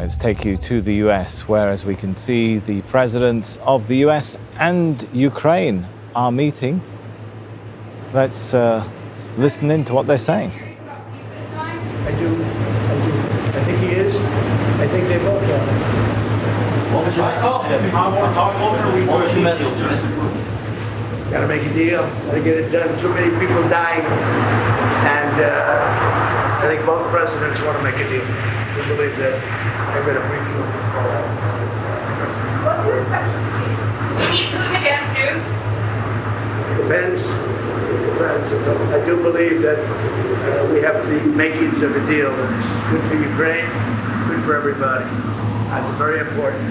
let's take you to the US, where, as we can see, the presidents of the US and Ukraine are meeting. Let's listen in to what they're saying. I do. I think he is. I think they both are. What was your message, Mr. Putin? Got to make a deal. Got to get it done. Too many people dying, and I think both presidents want to make a deal. I believe that. I read a brief look. What do you expect? Do you need Putin again soon? Depends. I do believe that we have the makings of a deal. It's good for Ukraine, good for everybody. It's very important.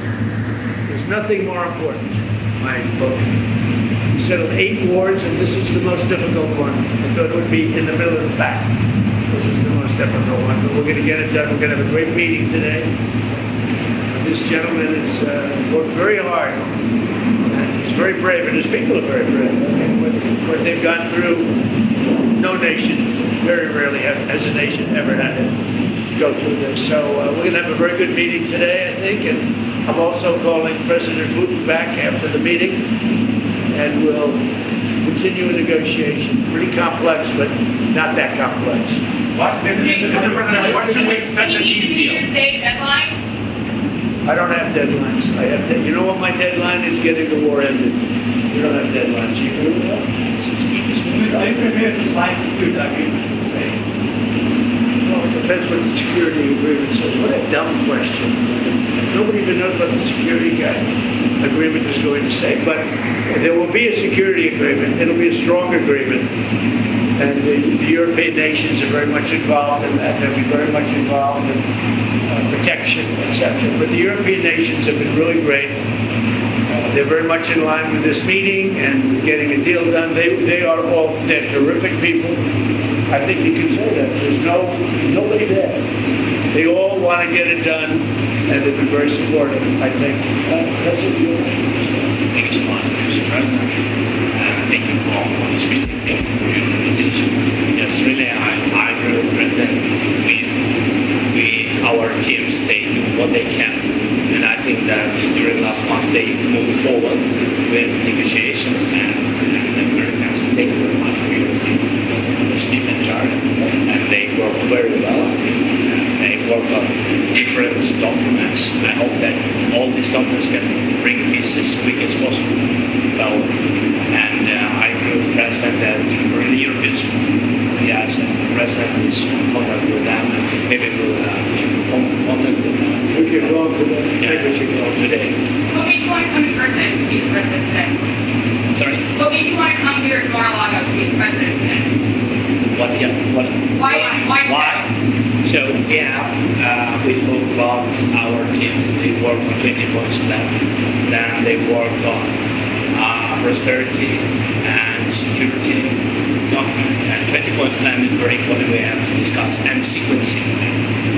There's nothing more important in my book. We settled 8 wars, and this is the most difficult one. I thought it would be in the middle of the pack. This is the most difficult one, but we're going to get it done. We're going to have a great meeting today. This gentleman has worked very hard. He's very brave, and his people are very brave. I mean, what they've gone through, no nation, very rarely has a nation ever had to go through this. So we're going to have a very good meeting today, I think, and I'm also calling President Putin back after the meeting, and we'll continue a negotiation. Pretty complex, but not that complex. What should we expect of these deals? Deadline? I don't have deadlines. You know what my deadline is? Getting the war ended. You don't have deadlines. You agree with that? They prepared to sign security agreement. Well, it depends what the security agreement says. What a dumb question. Nobody even knows what the security agreement is going to say. But there will be a security agreement. It'll be a strong agreement. And the European nations are very much involved in that. They'll be very much involved in protection, etc. But the European nations have been really great. They're very much in line with this meeting and getting a deal done. They're terrific people. I think you can say that. There's nobody there. They all want to get it done, and they've been very supportive, I think. Thank you so much, Mr. President. Thank you for this meeting. Thank you for your invitation. Yes, really, I agree with President. Our teams, they do what they can. And I think that during last month, they moved forward with negotiations, and the Americans take very much for your team, Steve and Jared. And they worked very well, I think. They worked on different documents. I hope that all these documents can bring peace as quick as possible. So, and I agree with the President that we're in the European yes, and the President is in contact with them. Maybe we'll contact with them. We can go today. Yeah, we should go today. What made you want to come in person to meet the President today? Sorry? What made you want to come here to Mar-a-Lago to meet the President today? What? Why? So, yeah, we talk about our teams. They work on 20 points plan. Then they worked on prosperity and security document. And 20 points plan is very important. We have to discuss, and sequencing.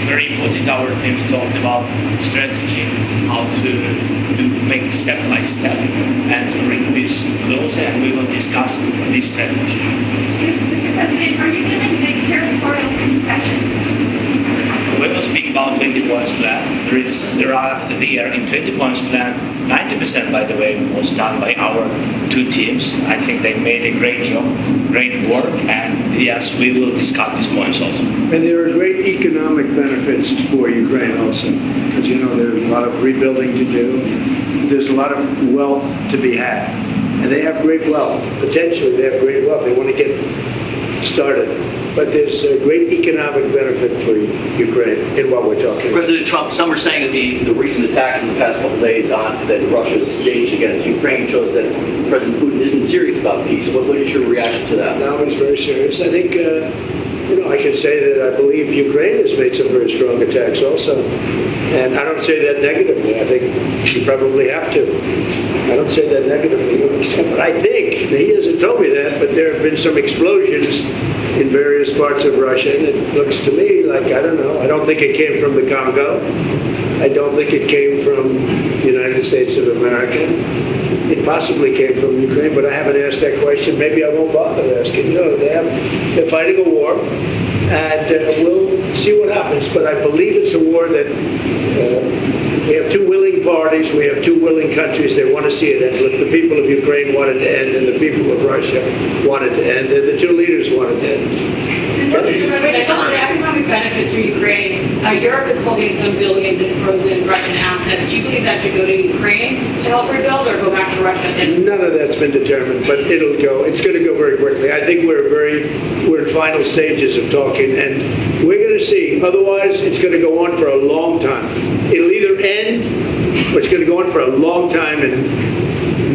Very important. Our teams talked about strategy, how to make step by step and to bring this closer, and we will discuss this strategy. Mr. President, are you giving big territorial concessions? We will speak about 20 points plan. There are in 20 points plan, 90% by the way was done by our 2 teams. I think they made a great job, great work, and yes, we will discuss these points also. And there are great economic benefits for Ukraine also, because there's a lot of rebuilding to do. There's a lot of wealth to be had, and they have great wealth. Potentially, they have great wealth. They want to get started. But there's a great economic benefit for Ukraine in what we're talking about. President Trump, some are saying that the recent attacks in the past couple of days that Russia's staged against Ukraine shows that President Putin isn't serious about peace. What is your reaction to that? No, he's very serious. I think, I can say that I believe Ukraine has made some very strong attacks also. And I don't say that negatively. I think you probably have to. I don't say that negatively. But I think, he hasn't told me that, but there have been some explosions in various parts of Russia, and it looks to me like, I don't know, I don't think it came from the Congo. I don't think it came from the United States of America. It possibly came from Ukraine, but I haven't asked that question. Maybe I won't bother asking. They're fighting a war. and we'll see what happens. But I believe it's a war that we have two willing parties, we have two willing countries. They want to see it end. Look, the people of Ukraine want it to end, and the people of Russia want it to end, and the two leaders want it to end. Mr. President, some of the economic benefits for Ukraine, Europe is holding some billions in frozen Russian assets. Do you believe that should go to Ukraine to help rebuild or go back to Russia? None of that's been determined, but it'll go. It's going to go very quickly. I think we're in final stages of talking, and we're going to see. Otherwise, it's going to go on for a long time. It'll either end, or it's going to go on for a long time, and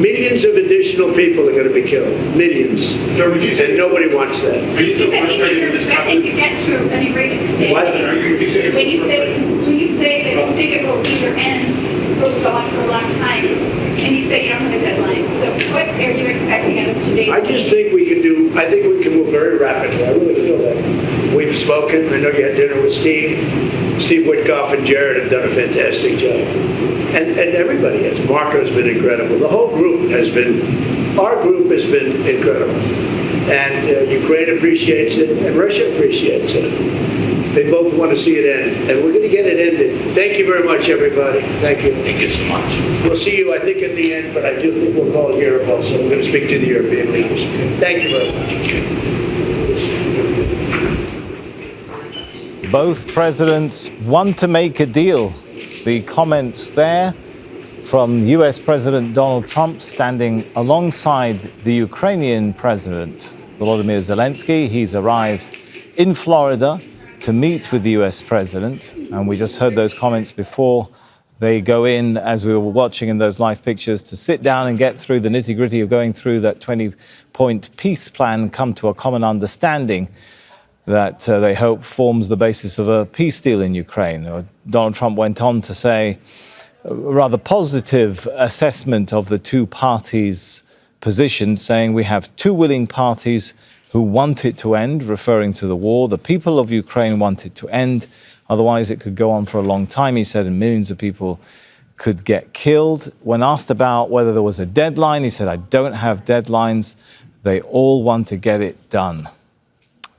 millions of additional people are going to be killed. Millions. And nobody wants that. You said you're expecting to get to any rate today. What? When you say that you think it will either end or go on for a long time, and you say you don't have a deadline. So what are you expecting out of today? I just think we can move very rapidly. I really feel that. We've spoken. I know you had dinner with Steve. Steve Witkoff and Jared have done a fantastic job. And everybody has. Marco's been incredible. The whole group has been, our group has been incredible. And Ukraine appreciates it, and Russia appreciates it. They both want to see it end, and we're going to get it ended. Thank you very much, everybody. Thank you. Thank you so much. We'll see you, I think, at the end, but I do think we'll call Europe also. We're going to speak to the European leaders. Thank you very much. Thank you. Both presidents want to make a deal. The comments there from US President Donald Trump standing alongside the Ukrainian President Volodymyr Zelenskyy. He's arrived in Florida to meet with the US President, and we just heard those comments before they go in, as we were watching in those live pictures, to sit down and get through the nitty-gritty of going through that 20-point peace plan, come to a common understanding that they hope forms the basis of a peace deal in Ukraine. Donald Trump went on to say a rather positive assessment of the two parties' positions, saying we have two willing parties who want it to end, referring to the war. The people of Ukraine want it to end. Otherwise, it could go on for a long time, he said, and millions of people could get killed. When asked about whether there was a deadline, he said, I don't have deadlines. They all want to get it done.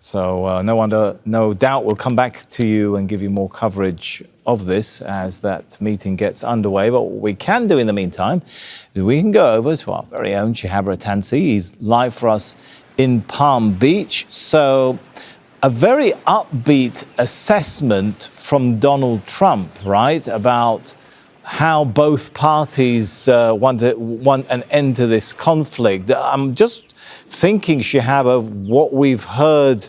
So no doubt we'll come back to you and give you more coverage of this as that meeting gets underway. But what we can do in the meantime is we can go over to our very own Shihab Rattansi. He's live for us in Palm Beach. So a very upbeat assessment from Donald Trump, right, about how both parties want an end to this conflict. I'm just thinking, Shihab, of what we've heard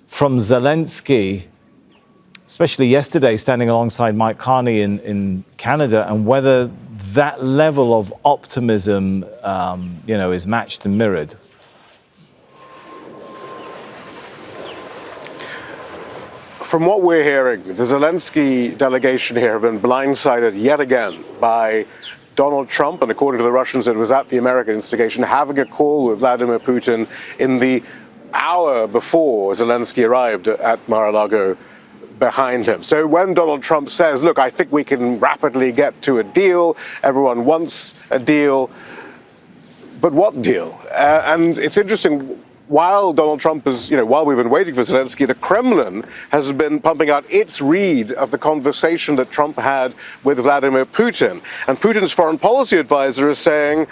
from Zelenskyy, especially yesterday, standing alongside Mike Carney in Canada, and whether that level of optimism, is matched and mirrored. From what we're hearing, the Zelenskyy delegation here have been blindsided yet again by Donald Trump, and according to the Russians, it was at the American instigation, having a call with Vladimir Putin in the hour before Zelenskyy arrived at Mar-a-Lago behind him. So when Donald Trump says, look, I think we can rapidly get to a deal, everyone wants a deal, but what deal? And it's interesting, while Donald Trump is, while we've been waiting for Zelenskyy, the Kremlin has been pumping out its read of the conversation that Trump had with Vladimir Putin. And Putin's foreign policy advisor is saying,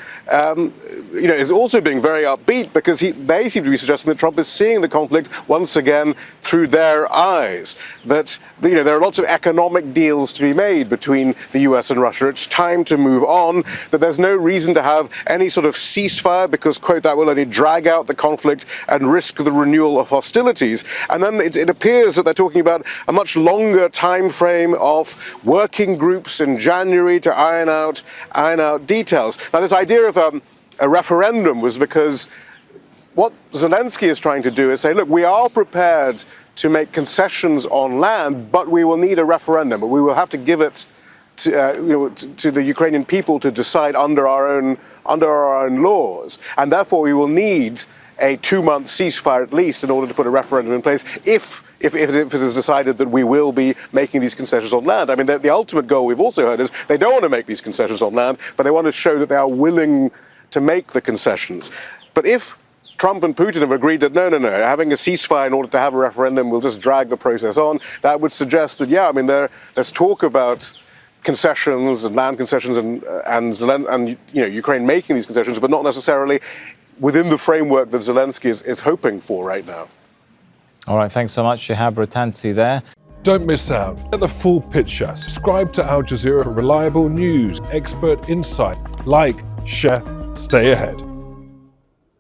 is also being very upbeat because they seem to be suggesting that Trump is seeing the conflict once again through their eyes. That, there are lots of economic deals to be made between the US and Russia. It's time to move on, that there's no reason to have any sort of ceasefire because, quote, that will only drag out the conflict and risk the renewal of hostilities. And then it appears that they're talking about a much longer time frame of working groups in January to iron out details. Now, this idea of a referendum was because what Zelenskyy is trying to do is say, look, we are prepared to make concessions on land, but we will need a referendum. But we will have to give it to the Ukrainian people to decide under our own laws, and therefore we will need a 2-month ceasefire at least in order to put a referendum in place if it is decided that we will be making these concessions on land. I mean, the ultimate goal we've also heard is they don't want to make these concessions on land, but they want to show that they are willing to make the concessions. But if Trump and Putin have agreed that no, having a ceasefire in order to have a referendum will just drag the process on. That would suggest that, yeah, I mean, there's talk about concessions and land concessions and you know, Ukraine making these concessions, but not necessarily within the framework that Zelensky is hoping for right now. All right, thanks so much, Shihab Rattansi there. Don't miss out. Get the full picture. Subscribe to Al Jazeera for reliable news, expert insight. Like, share, stay ahead.